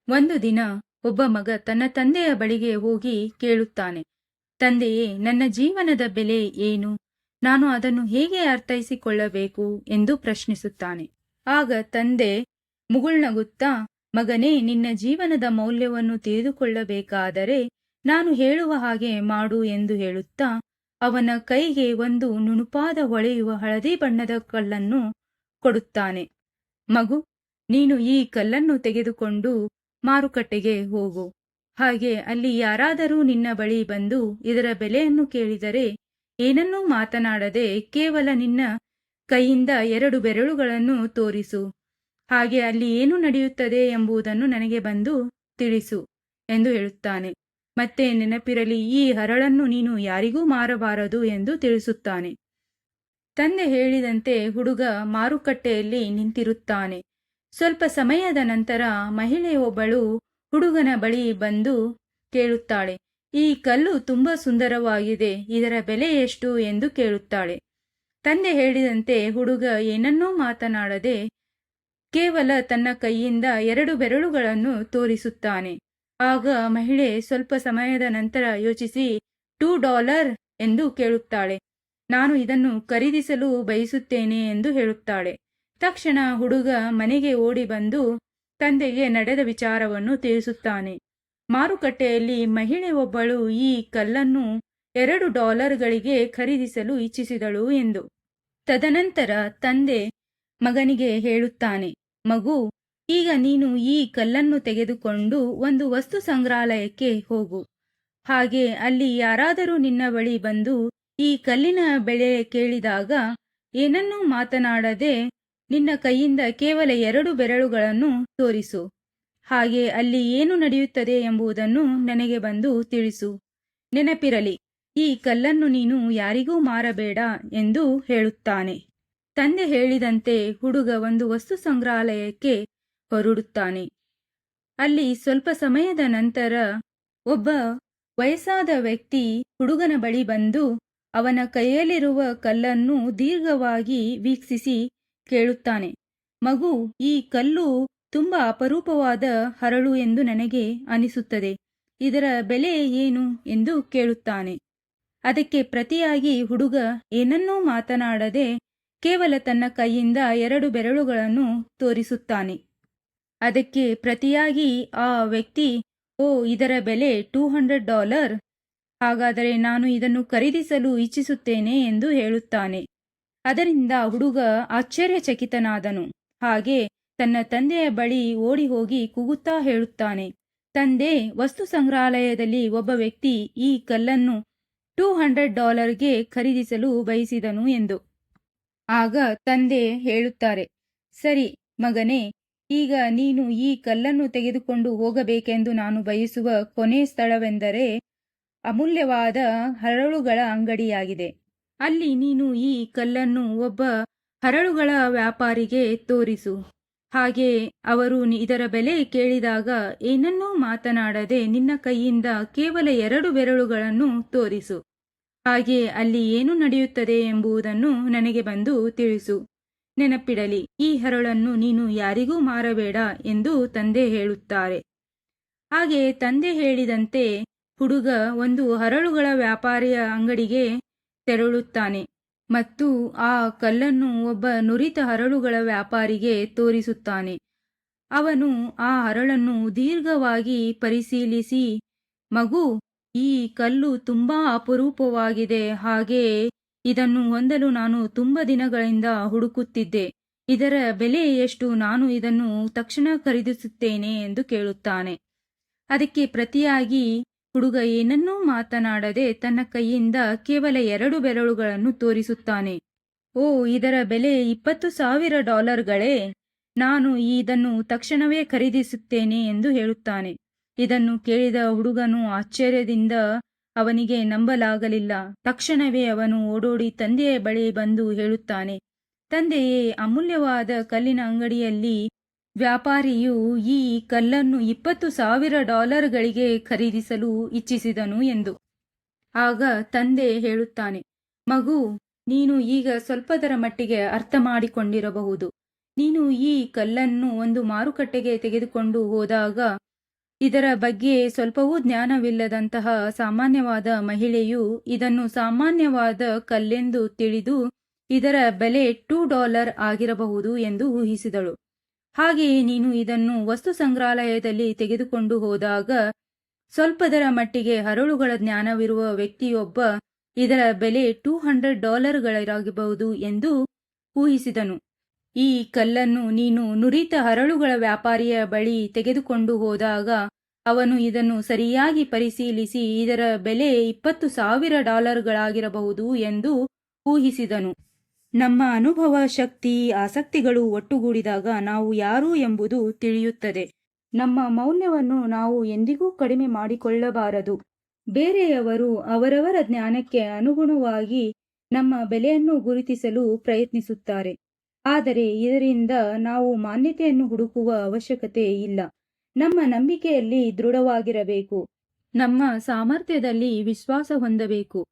ಒಂದು ದಿನ ಒಬ್ಬ ಮಗ ತನ್ನ ತಂದೆಯ ಬಳಿಗೆ ಹೋಗಿ ಕೇಳುತ್ತಾನೆ, ತಂದೆಯೇ, ನನ್ನ ಜೀವನದ ಬೆಲೆ ಏನು? ನಾನು ಅದನ್ನು ಹೇಗೆ ಅರ್ಥೈಸಿಕೊಳ್ಳಬೇಕು ಎಂದು ಪ್ರಶ್ನಿಸುತ್ತಾನೆ. ಆಗ ತಂದೆ ಮುಗುಳ್ನಗುತ್ತಾ, ಮಗನೇ, ನಿನ್ನ ಜೀವನದ ಮೌಲ್ಯವನ್ನು ತಿಳಿದುಕೊಳ್ಳಬೇಕಾದರೆ ನಾನು ಹೇಳುವ ಹಾಗೆ ಮಾಡು ಎಂದು ಹೇಳುತ್ತಾ ಅವನ ಕೈಗೆ ಒಂದು ನುಣುಪಾದ ಹೊಳೆಯುವ ಹಳದಿ ಬಣ್ಣದ ಕಲ್ಲನ್ನು ಕೊಡುತ್ತಾನೆ. ಮಗು, ನೀನು ಈ ಕಲ್ಲನ್ನು ತೆಗೆದುಕೊಂಡು ಮಾರುಕಟ್ಟೆಗೆ ಹೋಗು. ಹಾಗೆ ಅಲ್ಲಿ ಯಾರಾದರೂ ನಿನ್ನ ಬಳಿ ಬಂದು ಇದರ ಬೆಲೆಯನ್ನು ಕೇಳಿದರೆ ಏನನ್ನೂ ಮಾತನಾಡದೆ ಕೇವಲ ನಿನ್ನ ಕೈಯಿಂದ 2 ಬೆರಳುಗಳನ್ನು ತೋರಿಸು. ಹಾಗೆ ಅಲ್ಲಿ ಏನು ನಡೆಯುತ್ತದೆ ಎಂಬುದನ್ನು ನನಗೆ ಬಂದು ತಿಳಿಸು ಎಂದು ಹೇಳುತ್ತಾನೆ. ಮತ್ತೆ ನೆನಪಿರಲಿ, ಈ ಹರಳನ್ನು ನೀನು ಯಾರಿಗೂ ಮಾರಬಾರದು ಎಂದು ತಿಳಿಸುತ್ತಾನೆ. ತಂದೆ ಹೇಳಿದಂತೆ ಹುಡುಗ ಮಾರುಕಟ್ಟೆಯಲ್ಲಿ ನಿಂತಿರುತ್ತಾನೆ. ಸ್ವಲ್ಪ ಸಮಯದ ನಂತರ ಮಹಿಳೆಯೊಬ್ಬಳು ಹುಡುಗನ ಬಳಿ ಬಂದು ಕೇಳುತ್ತಾಳೆ, ಈ ಕಲ್ಲು ತುಂಬಾ ಸುಂದರವಾಗಿದೆ, ಇದರ ಬೆಲೆ ಎಷ್ಟು ಎಂದು ಕೇಳುತ್ತಾಳೆ. ತಂದೆ ಹೇಳಿದಂತೆ ಹುಡುಗ ಏನನ್ನೂ ಮಾತನಾಡದೆ ಕೇವಲ ತನ್ನ ಕೈಯಿಂದ 2 ಬೆರಳುಗಳನ್ನು ತೋರಿಸುತ್ತಾನೆ. ಆಗ ಮಹಿಳೆ ಸ್ವಲ್ಪ ಸಮಯದ ನಂತರ ಯೋಚಿಸಿ $2 ಎಂದು ಕೇಳುತ್ತಾಳೆ. ನಾನು ಇದನ್ನು ಖರೀದಿಸಲು ಬಯಸುತ್ತೇನೆ ಎಂದು ಹೇಳುತ್ತಾಳೆ. ತಕ್ಷಣ ಹುಡುಗ ಮನೆಗೆ ಓಡಿ ಬಂದು ತಂದೆಗೆ ನಡೆದ ವಿಚಾರವನ್ನು ತಿಳಿಸುತ್ತಾನೆ. ಮಾರುಕಟ್ಟೆಯಲ್ಲಿ ಮಹಿಳೆ ಒಬ್ಬಳು ಈ ಕಲ್ಲನ್ನು $2ಗಳಿಗೆ ಖರೀದಿಸಲು ಇಚ್ಛಿಸಿದಳು ಎಂದು. ತದನಂತರ ತಂದೆ ಮಗನಿಗೆ ಹೇಳುತ್ತಾನೆ, ಮಗು, ಈಗ ನೀನು ಈ ಕಲ್ಲನ್ನು ತೆಗೆದುಕೊಂಡು ಒಂದು ವಸ್ತು ಸಂಗ್ರಹಾಲಯಕ್ಕೆ ಹೋಗು. ಹಾಗೆ ಅಲ್ಲಿ ಯಾರಾದರೂ ನಿನ್ನ ಬಳಿ ಬಂದು ಈ ಕಲ್ಲಿನ ಬೆಲೆ ಕೇಳಿದಾಗ ಏನನ್ನೂ ಮಾತನಾಡದೆ ನಿನ್ನ ಕೈಯಿಂದ ಕೇವಲ 2 ಬೆರಳುಗಳನ್ನು ತೋರಿಸು. ಹಾಗೆ ಅಲ್ಲಿ ಏನು ನಡೆಯುತ್ತದೆ ಎಂಬುದನ್ನು ನನಗೆ ಬಂದು ತಿಳಿಸು. ನೆನಪಿರಲಿ, ಈ ಕಲ್ಲನ್ನು ನೀನು ಯಾರಿಗೂ ಮಾರಬೇಡ ಎಂದು ಹೇಳುತ್ತಾನೆ. ತಂದೆ ಹೇಳಿದಂತೆ ಹುಡುಗ ಒಂದು ವಸ್ತು ಸಂಗ್ರಹಾಲಯಕ್ಕೆ ಹೊರಡುತ್ತಾನೆ. ಅಲ್ಲಿ ಸ್ವಲ್ಪ ಸಮಯದ ನಂತರ ಒಬ್ಬ ವಯಸ್ಸಾದ ವ್ಯಕ್ತಿ ಹುಡುಗನ ಬಳಿ ಬಂದು ಅವನ ಕೈಯಲ್ಲಿರುವ ಕಲ್ಲನ್ನು ದೀರ್ಘವಾಗಿ ವೀಕ್ಷಿಸಿ ಕೇಳುತ್ತಾನೆ, ಮಗು, ಈ ಕಲ್ಲು ತುಂಬಾ ಅಪರೂಪವಾದ ಹರಳು ಎಂದು ನನಗೆ ಅನಿಸುತ್ತದೆ, ಇದರ ಬೆಲೆ ಏನು ಎಂದು ಕೇಳುತ್ತಾನೆ. ಅದಕ್ಕೆ ಪ್ರತಿಯಾಗಿ ಹುಡುಗ ಏನನ್ನೂ ಮಾತನಾಡದೆ ಕೇವಲ ತನ್ನ ಕೈಯಿಂದ 2 ಬೆರಳುಗಳನ್ನು ತೋರಿಸುತ್ತಾನೆ. ಅದಕ್ಕೆ ಪ್ರತಿಯಾಗಿ ಆ ವ್ಯಕ್ತಿ, ಓ, ಇದರ ಬೆಲೆ $200, ಹಾಗಾದರೆ ನಾನು ಇದನ್ನು ಖರೀದಿಸಲು ಇಚ್ಛಿಸುತ್ತೇನೆ ಎಂದು ಹೇಳುತ್ತಾನೆ. ಅದರಿಂದ ಹುಡುಗ ಆಶ್ಚರ್ಯಚಕಿತನಾದನು. ಹಾಗೆ ತನ್ನ ತಂದೆಯ ಬಳಿ ಓಡಿ ಹೋಗಿ ಕೂಗುತ್ತಾ ಹೇಳುತ್ತಾನೆ, ತಂದೆ, ವಸ್ತು ಸಂಗ್ರಹಾಲಯದಲ್ಲಿ ಒಬ್ಬ ವ್ಯಕ್ತಿ ಈ ಕಲ್ಲನ್ನು $200ಗೆ ಖರೀದಿಸಲು ಬಯಸಿದನು ಎಂದು. ಆಗ ತಂದೆ ಹೇಳುತ್ತಾರೆ, ಸರಿ ಮಗನೇ, ಈಗ ನೀನು ಈ ಕಲ್ಲನ್ನು ತೆಗೆದುಕೊಂಡು ಹೋಗಬೇಕೆಂದು ನಾನು ಬಯಸುವ ಕೊನೆ ಸ್ಥಳವೆಂದರೆ ಅಮೂಲ್ಯವಾದ ಹರಳುಗಳ ಅಂಗಡಿಯಾಗಿದೆ. ಅಲ್ಲಿ ನೀನು ಈ ಕಲ್ಲನ್ನು ಒಬ್ಬ ಹರಳುಗಳ ವ್ಯಾಪಾರಿಗೆ ತೋರಿಸು. ಹಾಗೆ ಅವರು ಇದರ ಬೆಲೆ ಕೇಳಿದಾಗ ಏನನ್ನೂ ಮಾತನಾಡದೆ ನಿನ್ನ ಕೈಯಿಂದ ಕೇವಲ 2 ಬೆರಳುಗಳನ್ನು ತೋರಿಸು. ಹಾಗೆ ಅಲ್ಲಿ ಏನು ನಡೆಯುತ್ತದೆ ಎಂಬುದನ್ನು ನನಗೆ ಬಂದು ತಿಳಿಸು. ನೆನಪಿಡಲಿ, ಈ ಹರಳನ್ನು ನೀನು ಯಾರಿಗೂ ಮಾರಬೇಡ ಎಂದು ತಂದೆ ಹೇಳುತ್ತಾರೆ. ಹಾಗೆ ತಂದೆ ಹೇಳಿದಂತೆ ಹುಡುಗ ಒಂದು ಹರಳುಗಳ ವ್ಯಾಪಾರಿಯ ಅಂಗಡಿಗೆ ತೆರಳುತ್ತಾನೆ ಮತ್ತು ಆ ಕಲ್ಲನ್ನು ಒಬ್ಬ ನುರಿತ ಹರಳುಗಳ ವ್ಯಾಪಾರಿಗೆ ತೋರಿಸುತ್ತಾನೆ. ಅವನು ಆ ಹರಳನ್ನು ದೀರ್ಘವಾಗಿ ಪರಿಶೀಲಿಸಿ, ಮಗು, ಈ ಕಲ್ಲು ತುಂಬಾ ಅಪರೂಪವಾಗಿದೆ, ಹಾಗೆ ಇದನ್ನು ಹೊಂದಲು ನಾನು ತುಂಬಾ ದಿನಗಳಿಂದ ಹುಡುಕುತ್ತಿದ್ದೆ, ಇದರ ಬೆಲೆ ಎಷ್ಟು? ನಾನು ಇದನ್ನು ತಕ್ಷಣ ಖರೀದಿಸುತ್ತೇನೆ ಎಂದು ಕೇಳುತ್ತಾನೆ. ಅದಕ್ಕೆ ಪ್ರತಿಯಾಗಿ ಹುಡುಗ ಏನನ್ನೂ ಮಾತನಾಡದೆ ತನ್ನ ಕೈಯಿಂದ ಕೇವಲ 2 ಬೆರಳುಗಳನ್ನು ತೋರಿಸುತ್ತಾನೆ. ಓ, ಇದರ ಬೆಲೆ $20,000, ನಾನು ಇದನ್ನು ತಕ್ಷಣವೇ ಖರೀದಿಸುತ್ತೇನೆ ಎಂದು ಹೇಳುತ್ತಾನೆ. ಇದನ್ನು ಕೇಳಿದ ಹುಡುಗನು ಆಶ್ಚರ್ಯದಿಂದ ಅವನಿಗೆ ನಂಬಲಾಗಲಿಲ್ಲ. ತಕ್ಷಣವೇ ಅವನು ಓಡೋಡಿ ತಂದೆಯ ಬಳಿ ಬಂದು ಹೇಳುತ್ತಾನೆ, ತಂದೆಯೇ, ಅಮೂಲ್ಯವಾದ ಕಲ್ಲಿನ ಅಂಗಡಿಯಲ್ಲಿ ವ್ಯಾಪಾರಿಯು ಈ ಕಲ್ಲನ್ನು $20,000ಗಳಿಗೆ ಖರೀದಿಸಲು ಇಚ್ಛಿಸಿದನು ಎಂದು. ಆಗ ತಂದೆ ಹೇಳುತ್ತಾನೆ, ಮಗು, ನೀನು ಈಗ ಸ್ವಲ್ಪದರ ಮಟ್ಟಿಗೆ ಅರ್ಥ ಮಾಡಿಕೊಂಡಿರಬಹುದು. ನೀನು ಈ ಕಲ್ಲನ್ನು ಒಂದು ಮಾರುಕಟ್ಟೆಗೆ ತೆಗೆದುಕೊಂಡು ಹೋದಾಗ ಇದರ ಬಗ್ಗೆ ಸ್ವಲ್ಪವೂ ಜ್ಞಾನವಿಲ್ಲದಂತಹ ಸಾಮಾನ್ಯವಾದ ಮಹಿಳೆಯು ಇದನ್ನು ಸಾಮಾನ್ಯವಾದ ಕಲ್ಲೆಂದು ತಿಳಿದು ಇದರ ಬೆಲೆ $2 ಆಗಿರಬಹುದು ಎಂದು ಊಹಿಸಿದಳು. ಹಾಗೆಯೇ ನೀನು ಇದನ್ನು ವಸ್ತು ಸಂಗ್ರಹಾಲಯದಲ್ಲಿ ತೆಗೆದುಕೊಂಡು ಹೋದಾಗ ಸ್ವಲ್ಪದರ ಮಟ್ಟಿಗೆ ಹರಳುಗಳ ಜ್ಞಾನವಿರುವ ವ್ಯಕ್ತಿಯೊಬ್ಬ ಇದರ ಬೆಲೆ $200 ಎಂದು ಊಹಿಸಿದನು. ಈ ಕಲ್ಲನ್ನು ನೀನು ನುರಿತ ಹರಳುಗಳ ವ್ಯಾಪಾರಿಯ ಬಳಿ ತೆಗೆದುಕೊಂಡು ಹೋದಾಗ ಅವನು ಇದನ್ನು ಸರಿಯಾಗಿ ಪರಿಶೀಲಿಸಿ ಇದರ ಬೆಲೆ $20,000 ಎಂದು ಊಹಿಸಿದನು. ನಮ್ಮ ಅನುಭವ, ಶಕ್ತಿ, ಆಸಕ್ತಿಗಳು ಒಟ್ಟುಗೂಡಿದಾಗ ನಾವು ಯಾರು ಎಂಬುದು ತಿಳಿಯುತ್ತದೆ. ನಮ್ಮ ಮೌಲ್ಯವನ್ನು ನಾವು ಎಂದಿಗೂ ಕಡಿಮೆ ಮಾಡಿಕೊಳ್ಳಬಾರದು. ಬೇರೆಯವರು ಅವರವರ ಜ್ಞಾನಕ್ಕೆ ಅನುಗುಣವಾಗಿ ನಮ್ಮ ಬೆಲೆಯನ್ನು ಗುರುತಿಸಲು ಪ್ರಯತ್ನಿಸುತ್ತಾರೆ. ಆದರೆ ಇದರಿಂದ ನಾವು ಮಾನ್ಯತೆಯನ್ನು ಹುಡುಕುವ ಅವಶ್ಯಕತೆ ಇಲ್ಲ. ನಮ್ಮ ನಂಬಿಕೆಯಲ್ಲಿ ದೃಢವಾಗಿರಬೇಕು. ನಮ್ಮ ಸಾಮರ್ಥ್ಯದಲ್ಲಿ ವಿಶ್ವಾಸ ಹೊಂದಬೇಕು.